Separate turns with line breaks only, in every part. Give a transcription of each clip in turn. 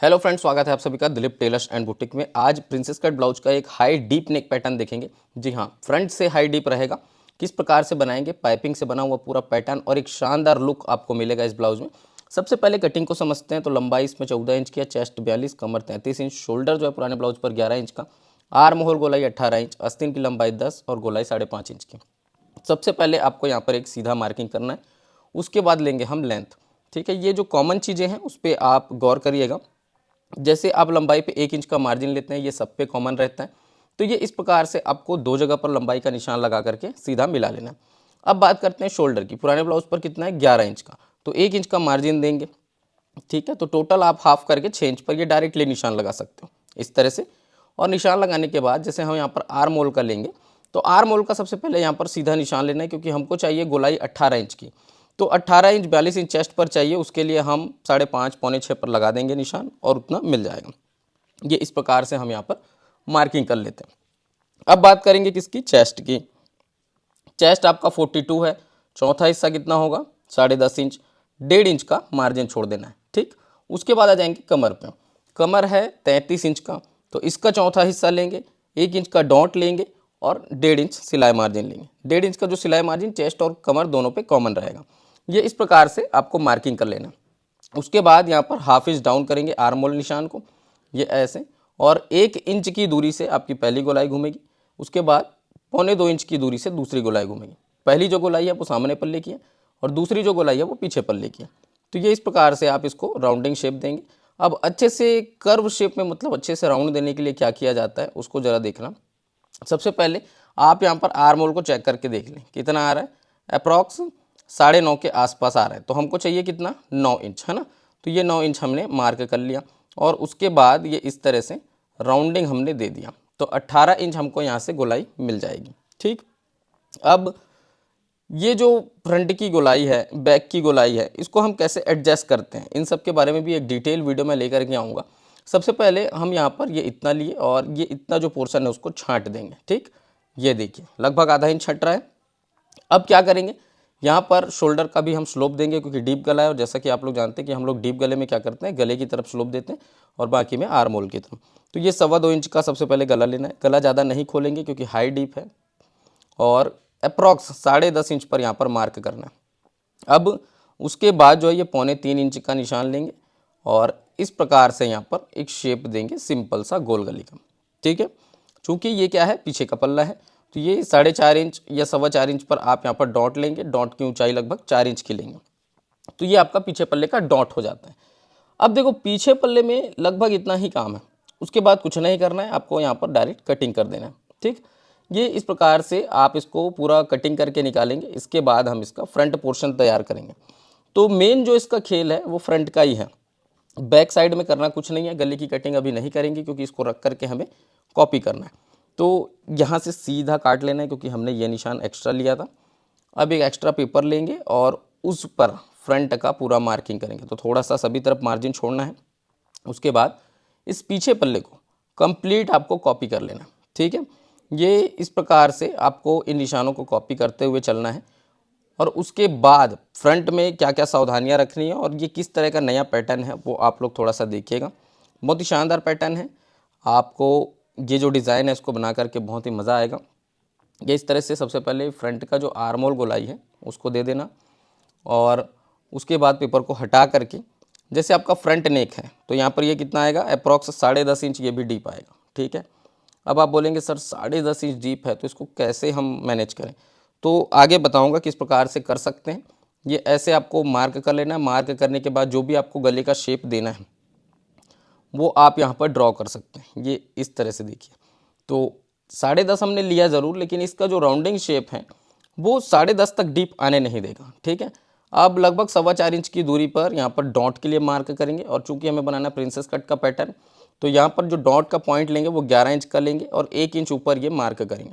Hello friends, स्वागत है आप सभी का दिलीप टेलर्स एंड बुटीक में। आज प्रिंसेस कट ब्लाउज का एक हाई डीप नेक पैटर्न देखेंगे। जी हाँ, फ्रंट से हाई डीप रहेगा। किस प्रकार से बनाएंगे, पाइपिंग से बना हुआ पूरा पैटर्न और एक शानदार लुक आपको मिलेगा इस ब्लाउज में। सबसे पहले कटिंग को समझते हैं। तो लंबाई इसमें 14 इंच की है, चेस्ट 42, कमर 33 इंच, शोल्डर जो है पुराने ब्लाउज पर 11 इंच का, आर्म होल गोलाई 18 इंच, आस्तीन की लंबाई 10 और गोलाई 5.5 इंच की। सबसे पहले आपको यहाँ पर एक सीधा मार्किंग करना है, उसके बाद लेंगे हम लेंथ। ठीक है, ये जो कॉमन चीज़ें हैं उस पर आप गौर करिएगा। जैसे आप लंबाई पे 1 इंच का मार्जिन लेते हैं, ये सब पे कॉमन रहता है। तो ये इस प्रकार से आपको दो जगह पर लंबाई का निशान लगा करके सीधा मिला लेना है। अब बात करते हैं शोल्डर की। पुराने ब्लाउज पर कितना है, 11 इंच का, तो 1 इंच का मार्जिन देंगे। ठीक है, तो टोटल आप हाफ करके 6 इंच पर ये डायरेक्टली निशान लगा सकते हो इस तरह से। और निशान लगाने के बाद जैसे हम यहाँ पर आर्म होल का लेंगे, तो आर्म होल का सबसे पहले यहाँ पर सीधा निशान लेना है, क्योंकि हमको चाहिए गोलाई 18 इंच की। तो 18 इंच 42 इंच चेस्ट पर चाहिए, उसके लिए हम 5.5 पौने 6 पर लगा देंगे निशान और उतना मिल जाएगा। ये इस प्रकार से हम यहाँ पर मार्किंग कर लेते हैं। अब बात करेंगे किसकी, चेस्ट की। चेस्ट आपका 42 है, चौथा हिस्सा कितना होगा, 10.5 इंच, 1.5 इंच का मार्जिन छोड़ देना है। ठीक, उसके बाद आ जाएंगे कमर पे। कमर है 33 इंच का, तो इसका चौथा हिस्सा लेंगे, 1 इंच का डॉट लेंगे और 1.5 इंच सिलाई मार्जिन लेंगे। 1.5 इंच का जो सिलाई मार्जिन चेस्ट और कमर दोनों पे कॉमन रहेगा। ये इस प्रकार से आपको मार्किंग कर लेना। उसके बाद यहाँ पर हाफ इंच डाउन करेंगे आर्म होल निशान को, ये ऐसे, और 1 इंच की दूरी से आपकी पहली गोलाई घूमेगी। उसके बाद 1.25 इंच की दूरी से दूसरी गोलाई घूमेगी। पहली जो गोलाई है वो सामने पल्ले की है और दूसरी जो गोलाई है वो पीछे पल्ले की है। तो ये इस प्रकार से आप इसको राउंडिंग शेप देंगे। अब अच्छे से कर्व शेप में, मतलब अच्छे से राउंड देने के लिए क्या किया जाता है उसको ज़रा देखना। सबसे पहले आप यहाँ पर आर्म होल को चेक करके देख लें कितना आ रहा है। अप्रॉक्स 9.5 के आसपास आ रहा है, तो हमको चाहिए कितना, 9 इंच, है ना। तो ये 9 इंच हमने मार्क कर लिया और उसके बाद ये इस तरह से राउंडिंग हमने दे दिया, तो 18 इंच हमको यहाँ से गोलाई मिल जाएगी। ठीक, अब ये जो फ्रंट की गोलाई है, बैक की गोलाई है, इसको हम कैसे एडजस्ट करते हैं, इन सब के बारे में भी एक डिटेल वीडियो मैं लेकर के आऊँगा। सबसे पहले हम यहाँ पर ये इतना लिए और ये इतना जो पोर्शन है उसको छांट देंगे। ठीक, ये देखिए लगभग आधा इंच छट रहा है। अब क्या करेंगे, यहाँ पर शोल्डर का भी हम स्लोप देंगे, क्योंकि डीप गला है और जैसा कि आप लोग जानते हैं कि हम लोग डीप गले में क्या करते हैं, गले की तरफ स्लोप देते हैं और बाकी में आर्म होल की तरफ। तो ये 2.25 इंच का सबसे पहले गला लेना है। गला ज़्यादा नहीं खोलेंगे क्योंकि हाई डीप है, और अप्रॉक्स 10.5 इंच पर यहाँ पर मार्क करना है। अब उसके बाद जो है ये 2.25 इंच का निशान लेंगे और इस प्रकार से यहाँ पर एक शेप देंगे सिंपल सा गोल गली का। ठीक है, चूँकि ये क्या है, पीछे का पल्ला है, तो ये 4.5 इंच या 4.25 इंच पर आप यहाँ पर डॉट लेंगे। डॉट की ऊंचाई लगभग 4 इंच की लेंगे, तो ये आपका पीछे पल्ले का डॉट हो जाता है। अब देखो पीछे पल्ले में लगभग इतना ही काम है, उसके बाद कुछ नहीं करना है, आपको यहाँ पर डायरेक्ट कटिंग कर देना है। ठीक, ये इस प्रकार से आप इसको पूरा कटिंग करके निकालेंगे। इसके बाद हम इसका फ्रंट पोर्शन तैयार करेंगे। तो मेन जो इसका खेल है वो फ्रंट का ही है, बैक साइड में करना कुछ नहीं है। गले की कटिंग अभी नहीं करेंगे क्योंकि इसको रख करके हमें कॉपी करना है। तो यहाँ से सीधा काट लेना है, क्योंकि हमने ये निशान एक्स्ट्रा लिया था। अब एक एक्स्ट्रा पेपर लेंगे और उस पर फ्रंट का पूरा मार्किंग करेंगे। तो थोड़ा सा सभी तरफ मार्जिन छोड़ना है। उसके बाद इस पीछे पल्ले को कंप्लीट आपको कॉपी कर लेना है। ठीक है, ये इस प्रकार से आपको इन निशानों को कॉपी करते हुए चलना है। और उसके बाद फ्रंट में क्या क्या सावधानियां रखनी है और ये किस तरह का नया पैटर्न है वो आप लोग थोड़ा सा देखिएगा। बहुत ही शानदार पैटर्न है। आपको ये जो डिज़ाइन है इसको बना करके बहुत ही मज़ा आएगा। ये इस तरह से सबसे पहले फ्रंट का जो आर्म होल गोलाई है उसको दे देना, और उसके बाद पेपर को हटा करके जैसे आपका फ्रंट नेक है तो यहाँ पर ये कितना आएगा, अप्रॉक्स 10.5 इंच ये भी डीप आएगा। ठीक है, अब आप बोलेंगे सर 10.5 इंच डीप है तो इसको कैसे हम मैनेज करें, तो आगे बताऊंगा किस प्रकार से कर सकते हैं। ये ऐसे आपको मार्क कर लेना है। मार्क करने के बाद जो भी आपको गले का शेप देना है वो आप यहाँ पर ड्रॉ कर सकते हैं। ये इस तरह से देखिए, तो 10.5 हमने लिया ज़रूर, लेकिन इसका जो राउंडिंग शेप है वो 10.5 तक डीप आने नहीं देगा। ठीक है, अब लगभग 4.25 इंच की दूरी पर यहाँ पर डॉट के लिए मार्क करेंगे। और चूंकि हमें बनाना प्रिंसेस कट का पैटर्न, तो यहाँ पर जो डॉट का पॉइंट लेंगे वो 11 इंच का लेंगे और 1 इंच ऊपर ये मार्क करेंगे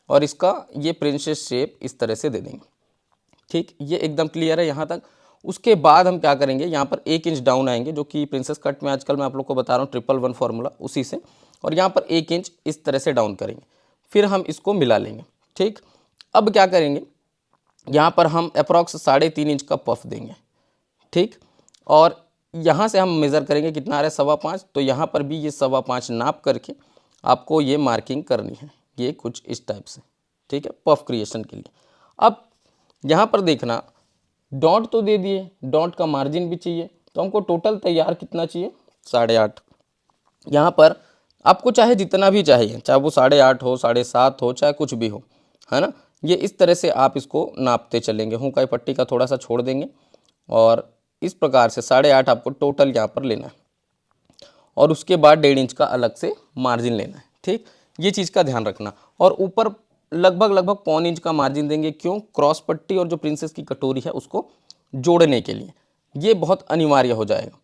और इसका ये प्रिंसेस शेप इस तरह से दे देंगे। ठीक, ये एकदम क्लियर है यहाँ तक। उसके बाद हम क्या करेंगे, यहाँ पर 1 इंच डाउन आएंगे, जो कि प्रिंसेस कट में आजकल मैं आप लोग को बता रहा हूँ 111 फार्मूला उसी से, और यहाँ पर 1 इंच इस तरह से डाउन करेंगे। फिर हम इसको मिला लेंगे। ठीक, अब क्या करेंगे, यहाँ पर हम अप्रॉक्स 3.5 इंच का पफ देंगे। ठीक, और यहाँ से हम मेज़र करेंगे कितना आ रहा है 5.25, तो यहाँ पर भी ये 5.25 नाप करके आपको ये मार्किंग करनी है, ये कुछ इस टाइप से, ठीक है, पफ क्रिएशन के लिए। अब यहाँ पर देखना, डॉट तो दे दिए, डॉट का मार्जिन भी चाहिए, तो हमको टोटल तैयार कितना चाहिए 8.5। यहाँ पर आपको चाहे जितना भी चाहिए, चाहे वो 8.5 हो, 7.5 हो, चाहे कुछ भी हो, है ना, ये इस तरह से आप इसको नापते चलेंगे। हुकाई पट्टी का थोड़ा सा छोड़ देंगे और इस प्रकार से 8.5 आपको टोटल यहाँ पर लेना है और उसके बाद 1.5 इंच का अलग से मार्जिन लेना है, ठीक, ये चीज़ का ध्यान रखना। और ऊपर लगभग 1.25 इंच का मार्जिन देंगे, क्यों, क्रॉस पट्टी और जो प्रिंसेस की कटोरी है उसको जोड़ने के लिए, ये बहुत अनिवार्य हो जाएगा।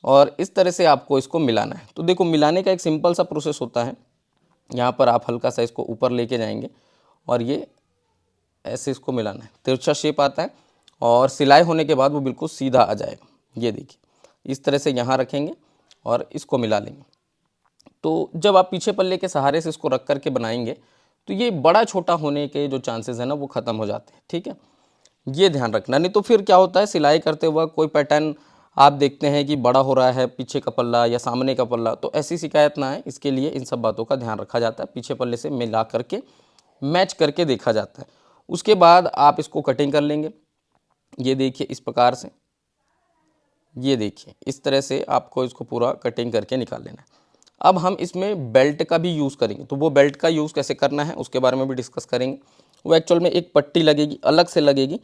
और इस तरह से आपको इसको मिलाना है। तो देखो, मिलाने का एक सिंपल सा प्रोसेस होता है। यहाँ पर आप हल्का सा इसको ऊपर लेके जाएंगे और ये ऐसे इसको मिलाना है, तिरछा शेप आता है और सिलाई होने के बाद वो बिल्कुल सीधा आ जाएगा। ये देखिए, इस तरह से यहाँ रखेंगे और इसको मिला लेंगे। तो जब आप पीछे पल्ले के सहारे से इसको रख करके बनाएंगे तो ये बड़ा छोटा होने के जो चांसेस है ना वो ख़त्म हो जाते हैं, ठीक है, ये ध्यान रखना। नहीं तो फिर क्या होता है, सिलाई करते वक्त कोई पैटर्न आप देखते हैं कि बड़ा हो रहा है पीछे का पल्ला या सामने का पल्ला, तो ऐसी शिकायत ना आए, इसके लिए इन सब बातों का ध्यान रखा जाता है। पीछे पल्ले से मिला करके मैच करके देखा जाता है। उसके बाद आप इसको कटिंग कर लेंगे। ये देखिए इस प्रकार से, ये देखिए इस तरह से आपको इसको पूरा कटिंग करके निकाल लेना है। अब हम इसमें बेल्ट का भी यूज़ करेंगे, तो वो बेल्ट का यूज़ कैसे करना है उसके बारे में भी डिस्कस करेंगे। वो एक्चुअल में एक पट्टी लगेगी, अलग से लगेगी,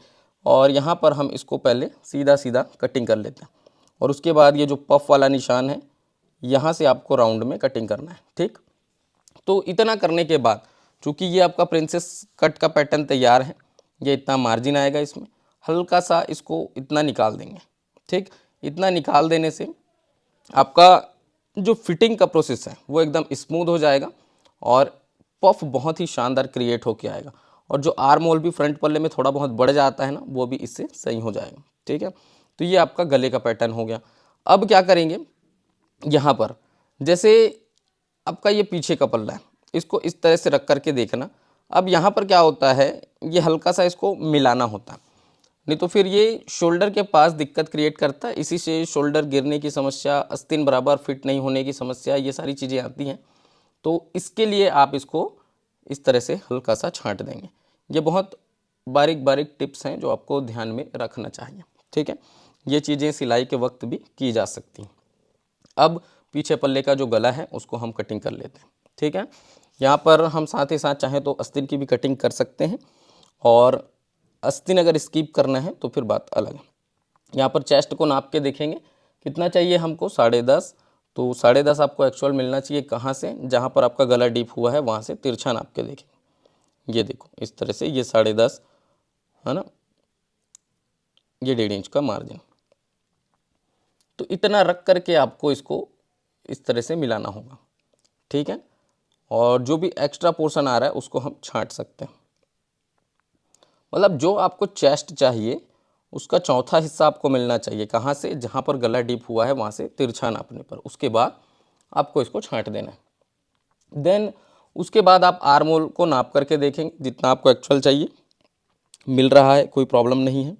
और यहाँ पर हम इसको पहले सीधा सीधा कटिंग कर लेते हैं और उसके बाद ये जो पफ वाला निशान है यहाँ से आपको राउंड में कटिंग करना है, ठीक। तो इतना करने के बाद चूँकि ये आपका प्रिंसेस कट का पैटर्न तैयार है, ये इतना मार्जिन आएगा, इसमें हल्का सा इसको इतना निकाल देंगे, ठीक। इतना निकाल देने से आपका जो फिटिंग का प्रोसेस है वो एकदम स्मूथ हो जाएगा और पफ बहुत ही शानदार क्रिएट होके आएगा। और जो आर्म होल भी फ्रंट पल्ले में थोड़ा बहुत बढ़ जाता है ना, वो भी इससे सही हो जाएगा, ठीक है। तो ये आपका गले का पैटर्न हो गया। अब क्या करेंगे, यहाँ पर जैसे आपका ये पीछे का पल्ला है, इसको इस तरह से रख करके देखना। अब यहाँ पर क्या होता है, ये हल्का सा इसको मिलाना होता है, नहीं तो फिर ये शोल्डर के पास दिक्कत क्रिएट करता है। इसी से शोल्डर गिरने की समस्या, आस्तीन बराबर फिट नहीं होने की समस्या, ये सारी चीज़ें आती हैं। तो इसके लिए आप इसको इस तरह से हल्का सा छांट देंगे। ये बहुत बारीक बारीक टिप्स हैं जो आपको ध्यान में रखना चाहिए, ठीक है। ये चीज़ें सिलाई के वक्त भी की जा सकती हैं। अब पीछे पल्ले का जो गला है उसको हम कटिंग कर लेते हैं, ठीक है। यहाँ पर हम साथ ही साथ चाहें तो आस्तीन की भी कटिंग कर सकते हैं, और आस्तीन अगर स्किप करना है तो फिर बात अलग है। यहाँ पर चेस्ट को नाप के देखेंगे कितना चाहिए हमको, 10.5। तो 10.5 आपको एक्चुअल मिलना चाहिए कहाँ से, जहाँ पर आपका गला डीप हुआ है वहाँ से तिरछा नाप के देखेंगे। ये देखो इस तरह से, ये 10.5 है ना, ये 1.5 इंच का मार्जिन। तो इतना रख करके आपको इसको इस तरह से मिलाना होगा, ठीक है। और जो भी एक्स्ट्रा पोर्शन आ रहा है उसको हम छांट सकते हैं। मतलब जो आपको चेस्ट चाहिए उसका चौथा हिस्सा आपको मिलना चाहिए, कहाँ से, जहाँ पर गला डीप हुआ है वहाँ से तिरछा नापने पर। उसके बाद आपको इसको छांट देना है। देन उसके बाद आप आर्म होल को नाप करके देखेंगे, जितना आपको एक्चुअल चाहिए मिल रहा है, कोई प्रॉब्लम नहीं है।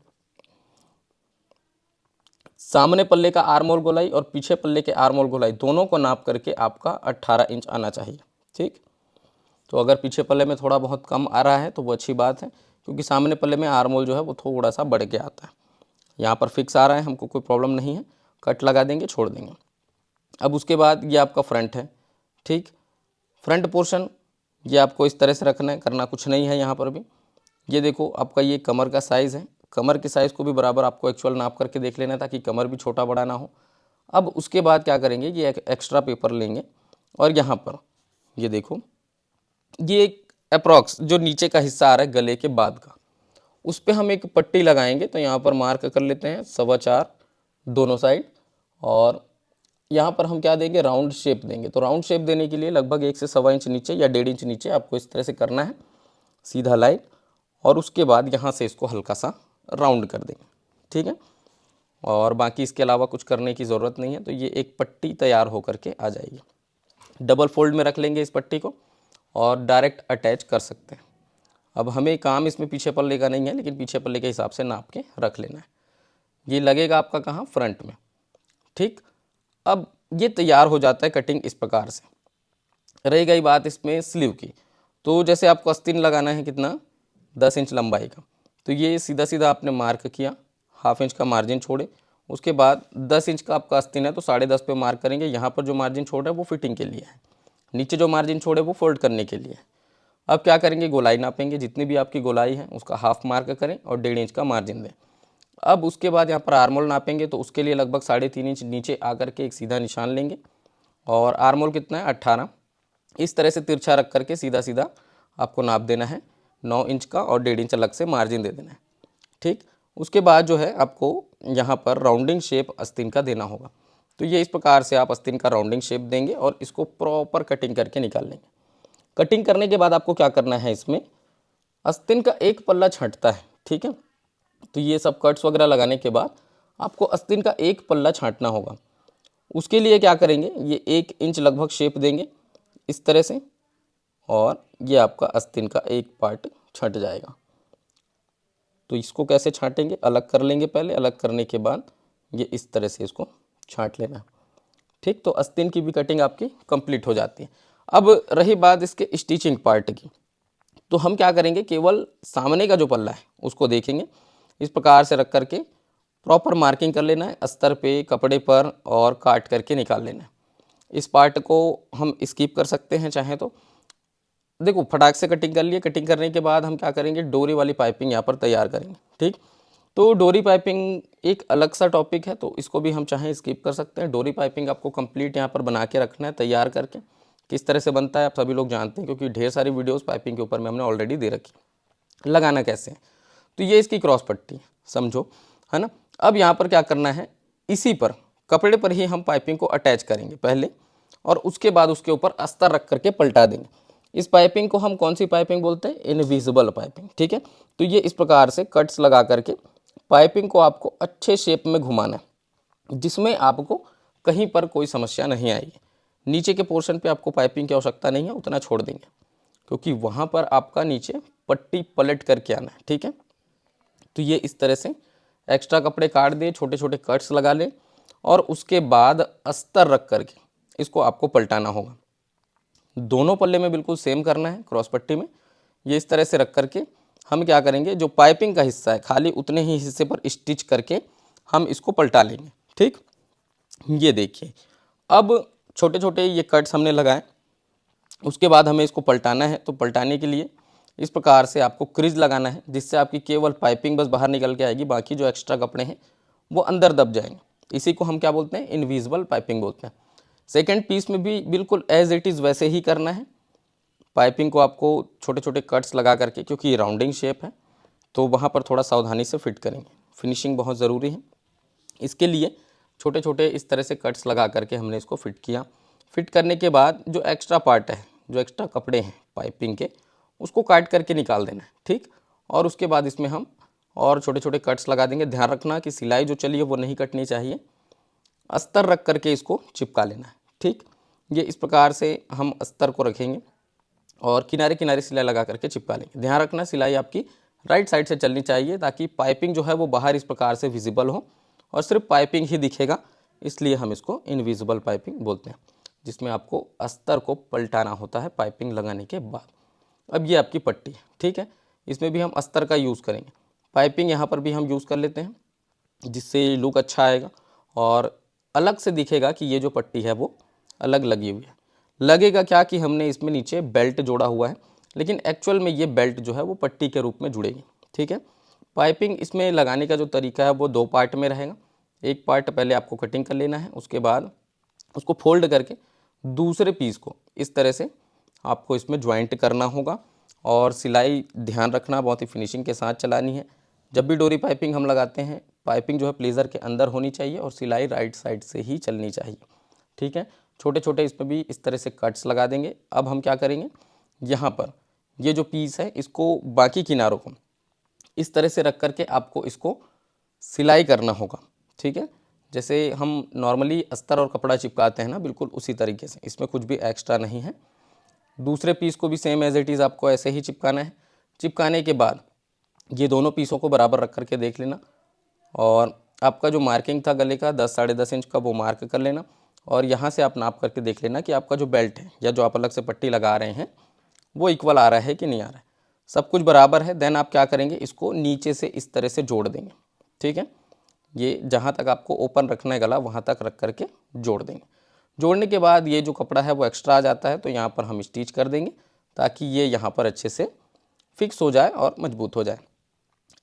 सामने पल्ले का आर्म होल गोलाई और पीछे पल्ले के आर्म होल गोलाई दोनों को नाप करके आपका 18 इंच आना चाहिए, ठीक। तो अगर पीछे पल्ले में थोड़ा बहुत कम आ रहा है तो वो अच्छी बात है, क्योंकि सामने पल्ले में आर्म होल जो है वो थोड़ा सा बढ़ के आता है। यहाँ पर फिक्स आ रहा है, हमको कोई प्रॉब्लम नहीं है, कट लगा देंगे, छोड़ देंगे। अब उसके बाद ये आपका फ्रंट है, ठीक। फ्रंट पोर्शन ये आपको इस तरह से रखना है, करना कुछ नहीं है। यहाँ पर भी ये देखो आपका ये कमर का साइज़ है, कमर के साइज़ को भी बराबर आपको एक्चुअल नाप करके देख लेना है ताकि कमर भी छोटा बड़ा ना हो। अब उसके बाद क्या करेंगे, ये एक एक्स्ट्रा पेपर लेंगे और यहाँ पर ये देखो, ये एक अप्रॉक्स जो नीचे का हिस्सा आ रहा है गले के बाद का, उस पर हम एक पट्टी लगाएंगे। तो यहाँ पर मार्क कर लेते हैं 4.25 दोनों साइड, और यहाँ पर हम क्या देंगे, राउंड शेप देंगे। तो राउंड शेप देने के लिए लगभग 1 से 1.25 इंच नीचे या 1.5 इंच नीचे आपको इस तरह से करना है, सीधा लाइन, और उसके बाद यहाँ से इसको हल्का सा राउंड कर देंगे, ठीक है। और बाकी इसके अलावा कुछ करने की ज़रूरत नहीं है। तो ये एक पट्टी तैयार होकर के आ जाएगी। डबल फोल्ड में रख लेंगे इस पट्टी को और डायरेक्ट अटैच कर सकते हैं। अब हमें काम इसमें पीछे पल्ले का नहीं है, लेकिन पीछे पल्ले के हिसाब से नाप के रख लेना है। ये लगेगा आपका कहाँ, फ्रंट में, ठीक, अब ये तैयार हो जाता है कटिंग इस प्रकार से। रही गई बात इसमें स्लीव की, तो जैसे आपको आस्तीन लगाना है कितना, 10 इंच लंबाई का, तो ये सीधा सीधा आपने मार्क किया, हाफ इंच का मार्जिन छोड़े, उसके बाद 10 इंच का आपका आस्तीन है तो 10.5 पे मार्क करेंगे। यहाँ पर जो मार्जिन छोड़ा है वो फिटिंग के लिए है, नीचे जो मार्जिन छोड़े वो फोल्ड करने के लिए है। अब क्या करेंगे, गोलाई नापेंगे, जितनी भी आपकी गोलाई है उसका हाफ मार्क करें और 1.5 इंच का मार्जिन दें। अब उसके बाद यहाँ पर आर्मोल नापेंगे, तो उसके लिए लगभग 3.5 इंच नीचे आकर के एक सीधा निशान लेंगे, और आर्मोल कितना है 18, इस तरह से तिरछा रख करके सीधा सीधा आपको नाप देना है 9 इंच का, और 1.5 इंच अलग से मार्जिन दे देना है। ठीक, उसके बाद जो है आपको यहाँ पर राउंडिंग शेप आस्तीन का देना होगा। तो ये इस प्रकार से आप आस्तीन का राउंडिंग शेप देंगे और इसको प्रॉपर कटिंग करके निकाल लेंगे। कटिंग करने के बाद आपको क्या करना है, इसमें आस्तीन का एक पल्ला छँटता है, ठीक है। तो ये सब कट्स वगैरह लगाने के बाद आपको आस्तीन का एक पल्ला छांटना होगा। उसके लिए क्या करेंगे, ये 1 इंच लगभग शेप देंगे इस तरह से, और ये आपका आस्तीन का एक पार्ट छँट जाएगा। तो इसको कैसे छांटेंगे, अलग कर लेंगे पहले, अलग करने के बाद ये इस तरह से इसको छांट लेना। ठीक, तो आस्तीन की भी कटिंग आपकी कंप्लीट हो जाती है। अब रही बात इसके स्टिचिंग पार्ट की, तो हम क्या करेंगे, केवल सामने का जो पल्ला है उसको देखेंगे, इस प्रकार से रख करके प्रॉपर मार्किंग कर लेना है अस्तर पे, कपड़े पर, और काट करके निकाल लेना है। इस पार्ट को हम स्किप कर सकते हैं चाहे तो। देखो फटाक से कटिंग कर लिए, कटिंग करने के बाद हम क्या करेंगे, डोरी वाली पाइपिंग यहाँ पर तैयार करेंगे। ठीक, तो डोरी पाइपिंग एक अलग सा टॉपिक है, तो इसको भी हम चाहें स्किप कर सकते हैं। डोरी पाइपिंग आपको कंप्लीट यहाँ पर बना के रखना है, तैयार करके। किस तरह से बनता है आप सभी लोग जानते हैं, क्योंकि ढेर सारी वीडियोस पाइपिंग के ऊपर में हमने ऑलरेडी दे रखी। लगाना कैसे है, तो ये इसकी क्रॉस पट्टी है, समझो, है ना। अब यहाँ पर क्या करना है, इसी पर कपड़े पर ही हम पाइपिंग को अटैच करेंगे पहले, और उसके बाद उसके ऊपर अस्तर रख करके पलटा देंगे। इस पाइपिंग को हम कौन सी पाइपिंग बोलते हैं, इनविजिबल पाइपिंग। ठीक है, तो ये इस प्रकार से कट्स लगा करके पाइपिंग को आपको अच्छे शेप में घुमाना है, जिसमें आपको कहीं पर कोई समस्या नहीं आएगी। नीचे के पोर्शन पे आपको पाइपिंग की आवश्यकता नहीं है, उतना छोड़ देंगे, क्योंकि वहाँ पर आपका नीचे पट्टी पलट करके आना है। ठीक है, तो ये इस तरह से एक्स्ट्रा कपड़े काट दिए, छोटे छोटे कट्स लगा लें, और उसके बाद अस्तर रख करके इसको आपको पलटाना होगा। दोनों पल्ले में बिल्कुल सेम करना है, क्रॉस पट्टी में ये इस तरह से रख करके हम क्या करेंगे, जो पाइपिंग का हिस्सा है खाली उतने ही हिस्से पर स्टिच करके हम इसको पलटा लेंगे। ठीक, ये देखिए, अब छोटे छोटे ये कट्स हमने लगाए, उसके बाद हमें इसको पलटाना है। तो पलटाने के लिए इस प्रकार से आपको क्रीज लगाना है, जिससे आपकी केवल पाइपिंग बस बाहर निकल के आएगी, बाकी जो एक्स्ट्रा कपड़े हैं वो अंदर दब जाएंगे। इसी को हम क्या बोलते हैं, इनविजिबल पाइपिंग बोलते हैं। सेकेंड पीस में भी बिल्कुल एज इट इज़ वैसे ही करना है। पाइपिंग को आपको छोटे छोटे कट्स लगा करके, क्योंकि ये राउंडिंग शेप है तो वहाँ पर थोड़ा सावधानी से फिट करेंगे, फिनिशिंग बहुत ज़रूरी है। इसके लिए छोटे छोटे इस तरह से कट्स लगा करके हमने इसको फिट किया। फिट करने के बाद जो एक्स्ट्रा पार्ट है, जो एक्स्ट्रा कपड़े हैं पाइपिंग के, उसको काट करके निकाल देना है। ठीक, और उसके बाद इसमें हम और छोटे छोटे कट्स लगा देंगे। ध्यान रखना कि सिलाई जो चली है वो नहीं कटनी चाहिए, अस्तर रख करके इसको चिपका लेना है। ठीक, ये इस प्रकार से हम अस्तर को रखेंगे और किनारे किनारे सिलाई लगा करके चिपका लेंगे। ध्यान रखना सिलाई आपकी राइट साइड से चलनी चाहिए, ताकि पाइपिंग जो है वो बाहर इस प्रकार से विजिबल हो और सिर्फ पाइपिंग ही दिखेगा, इसलिए हम इसको इनविजिबल पाइपिंग बोलते हैं, जिसमें आपको अस्तर को पलटाना होता है पाइपिंग लगाने के बाद। अब ये आपकी पट्टी है, ठीक है, इसमें भी हम अस्तर का यूज़ करेंगे। पाइपिंग यहाँ पर भी हम यूज़ कर लेते हैं, जिससे लुक अच्छा आएगा और अलग से दिखेगा कि ये जो पट्टी है वो अलग लगी हुई है। लगेगा क्या कि हमने इसमें नीचे बेल्ट जोड़ा हुआ है, लेकिन एक्चुअल में ये बेल्ट जो है वो पट्टी के रूप में जुड़ेगी। ठीक है, पाइपिंग इसमें लगाने का जो तरीका है वो 2 पार्ट में रहेगा। एक पार्ट पहले आपको कटिंग कर लेना है, उसके बाद उसको फोल्ड करके दूसरे पीस को इस तरह से आपको इसमें ज्वाइंट करना होगा, और सिलाई ध्यान रखना बहुत ही फिनिशिंग के साथ चलानी है। जब भी डोरी पाइपिंग हम लगाते हैं, पाइपिंग जो है प्लेजर के अंदर होनी चाहिए और सिलाई राइट साइड से ही चलनी चाहिए। ठीक है, छोटे छोटे इसमें भी इस तरह से कट्स लगा देंगे। अब हम क्या करेंगे, यहाँ पर ये जो पीस है इसको बाकी किनारों को इस तरह से रख करके आपको इसको सिलाई करना होगा। ठीक है, जैसे हम नॉर्मली अस्तर और कपड़ा चिपकाते हैं ना, बिल्कुल उसी तरीके से, इसमें कुछ भी एक्स्ट्रा नहीं है। दूसरे पीस को भी सेम एज इट इज़ आपको ऐसे ही चिपकाना है। चिपकाने के बाद ये दोनों पीसों को बराबर रख करके देख लेना, और आपका जो मार्किंग था गले का 10 साढ़े 10 इंच का वो मार्क कर लेना, और यहाँ से आप नाप करके देख लेना कि आपका जो बेल्ट है या जो आप अलग से पट्टी लगा रहे हैं वो इक्वल आ रहा है कि नहीं आ रहा है। सब कुछ बराबर है, देन आप क्या करेंगे, इसको नीचे से इस तरह से जोड़ देंगे। ठीक है, ये जहाँ तक आपको ओपन रखना है गला वहाँ तक रख करके जोड़ देंगे। जोड़ने के बाद ये जो कपड़ा है वो एक्स्ट्रा आ जाता है, तो यहाँ पर हम स्टिच कर देंगे ताकि ये यहाँ पर अच्छे से फिक्स हो जाए और मजबूत हो जाए।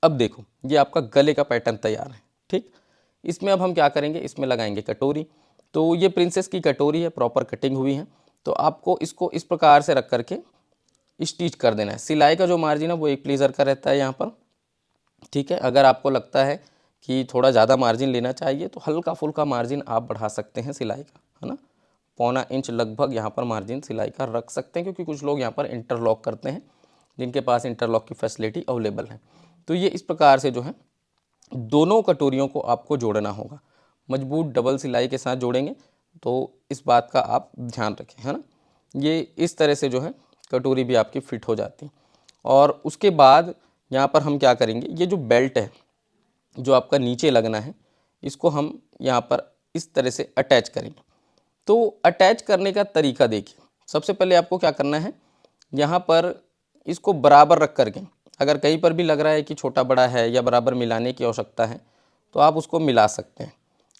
अब देखो ये आपका गले का पैटर्न तैयार है। ठीक, इसमें अब हम क्या करेंगे, इसमें लगाएंगे कटोरी। तो ये प्रिंसेस की कटोरी है, प्रॉपर कटिंग हुई है, तो आपको इसको इस प्रकार से रख करके स्टिच कर देना है। सिलाई का जो मार्जिन है वो 1 प्लीज़र का रहता है यहाँ पर। ठीक है, अगर आपको लगता है कि थोड़ा ज़्यादा मार्जिन लेना चाहिए तो हल्का फुल्का मार्जिन आप बढ़ा सकते हैं सिलाई का, है ना। पौना इंच लगभग यहाँ पर मार्जिन सिलाई का रख सकते हैं, क्योंकि कुछ लोग यहाँ पर इंटरलॉक करते हैं जिनके पास इंटरलॉक की फैसिलिटी अवेलेबल है। तो ये इस प्रकार से जो है दोनों कटोरियों को आपको जोड़ना होगा। मजबूत डबल सिलाई के साथ जोड़ेंगे, तो इस बात का आप ध्यान रखें, है ना। ये इस तरह से जो है कटोरी भी आपकी फिट हो जाती है। और उसके बाद यहाँ पर हम क्या करेंगे, ये जो बेल्ट है जो आपका नीचे लगना है इसको हम यहाँ पर इस तरह से अटैच करेंगे। तो अटैच करने का तरीका देखिए, सबसे पहले आपको क्या करना है, यहाँ पर इसको बराबर रख करके, अगर कहीं पर भी लग रहा है कि छोटा बड़ा है या बराबर मिलाने की आवश्यकता है तो आप उसको मिला सकते हैं,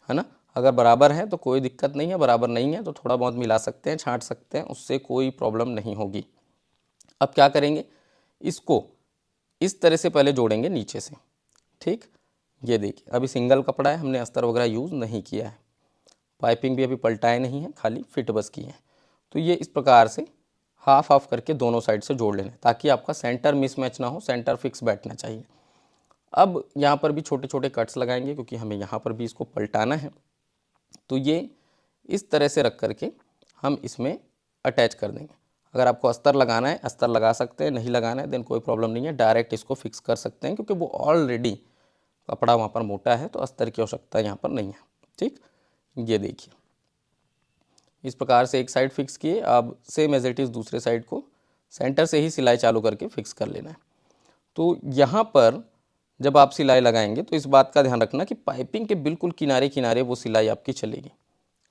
है ना। अगर बराबर है तो कोई दिक्कत नहीं है, बराबर नहीं है तो थोड़ा बहुत मिला सकते हैं, छांट सकते हैं, उससे कोई प्रॉब्लम नहीं होगी। अब क्या करेंगे, इसको इस तरह से पहले जोड़ेंगे नीचे से। ठीक, ये देखिए अभी सिंगल कपड़ा है, हमने अस्तर वगैरह यूज़ नहीं किया है, पाइपिंग भी अभी पलटाए नहीं है, खाली फिट बस की है। तो ये इस प्रकार से हाफ हाफ करके दोनों साइड से जोड़ लेना ताकि आपका सेंटर मिसमैच ना हो, सेंटर फिक्स बैठना चाहिए। अब यहाँ पर भी छोटे छोटे कट्स लगाएंगे क्योंकि हमें यहाँ पर भी इसको पलटाना है। तो ये इस तरह से रख करके हम इसमें अटैच कर देंगे। अगर आपको अस्तर लगाना है अस्तर लगा सकते हैं, नहीं लगाना है देन कोई प्रॉब्लम नहीं है, डायरेक्ट इसको फिक्स कर सकते हैं, क्योंकि वो ऑलरेडी कपड़ा वहाँ पर मोटा है तो अस्तर की आवश्यकता यहाँ पर नहीं है। ठीक, ये देखिए इस प्रकार से एक साइड फिक्स किए, अब सेम एज इट इज़ दूसरे साइड को सेंटर से ही सिलाई चालू करके फिक्स कर लेना है। तो यहाँ पर जब आप सिलाई लगाएंगे तो इस बात का ध्यान रखना कि पाइपिंग के बिल्कुल किनारे किनारे वो सिलाई आपकी चलेगी,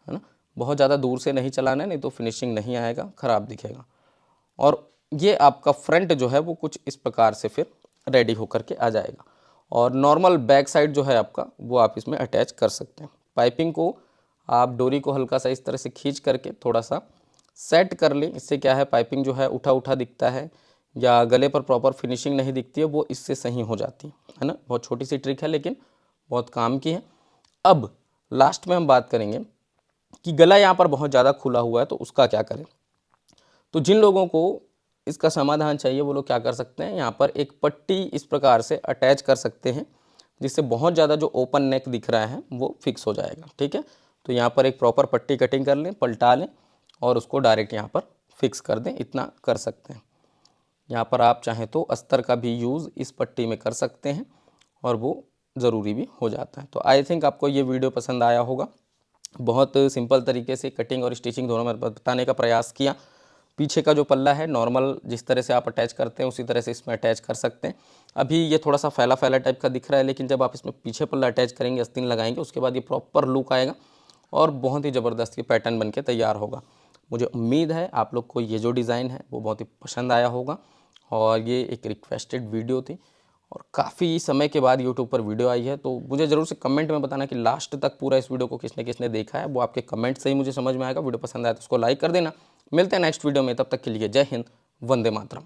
है ना। बहुत ज़्यादा दूर से नहीं चलाना है, नहीं तो फिनिशिंग नहीं आएगा, ख़राब दिखेगा। और ये आपका फ्रंट जो है वो कुछ इस प्रकार से फिर रेडी होकर के आ जाएगा। और नॉर्मल बैक साइड जो है आपका वो आप इसमें अटैच कर सकते हैं। पाइपिंग को आप डोरी को हल्का सा इस तरह से खींच करके थोड़ा सा सेट कर लें, इससे क्या है पाइपिंग जो है उठा उठा दिखता है या गले पर प्रॉपर फिनिशिंग नहीं दिखती है, वो इससे सही हो जाती है ना। बहुत छोटी सी ट्रिक है लेकिन बहुत काम की है। अब लास्ट में हम बात करेंगे कि गला यहाँ पर बहुत ज़्यादा खुला हुआ है तो उसका क्या करें। तो जिन लोगों को इसका समाधान चाहिए वो लोग क्या कर सकते हैं, यहाँ पर एक पट्टी इस प्रकार से अटैच कर सकते हैं जिससे बहुत ज़्यादा जो ओपन नेक दिख रहा है वो फिक्स हो जाएगा। ठीक है, तो यहाँ पर एक प्रॉपर पट्टी कटिंग कर लें, पलटा लें और उसको डायरेक्ट यहाँ पर फिक्स कर दें, इतना कर सकते हैं। यहाँ पर आप चाहें तो अस्तर का भी यूज़ इस पट्टी में कर सकते हैं और वो ज़रूरी भी हो जाता है। तो आई थिंक आपको ये वीडियो पसंद आया होगा। बहुत सिंपल तरीके से कटिंग और स्टिचिंग दोनों में बताने का प्रयास किया। पीछे का जो पल्ला है नॉर्मल जिस तरह से आप अटैच करते हैं उसी तरह से इसमें अटैच कर सकते हैं। अभी ये थोड़ा सा फैला फैला टाइप का दिख रहा है, लेकिन जब आप इसमें पीछे पल्ला अटैच करेंगे, आस्तीन लगाएंगे, उसके बाद ये प्रॉपर लुक आएगा और बहुत ही ज़बरदस्त ये पैटर्न बन के तैयार होगा। मुझे उम्मीद है आप लोग को ये जो डिज़ाइन है वो बहुत ही पसंद आया होगा। और ये एक रिक्वेस्टेड वीडियो थी और काफ़ी समय के बाद यूट्यूब पर वीडियो आई है, तो मुझे ज़रूर से कमेंट में बताना कि लास्ट तक पूरा इस वीडियो को किसने किसने देखा है। वो आपके कमेंट से ही मुझे समझ में आएगा। वीडियो पसंद आया तो उसको लाइक कर देना। मिलते हैं नेक्स्ट वीडियो में, तब तक के लिए जय हिंद, वंदे मातरम।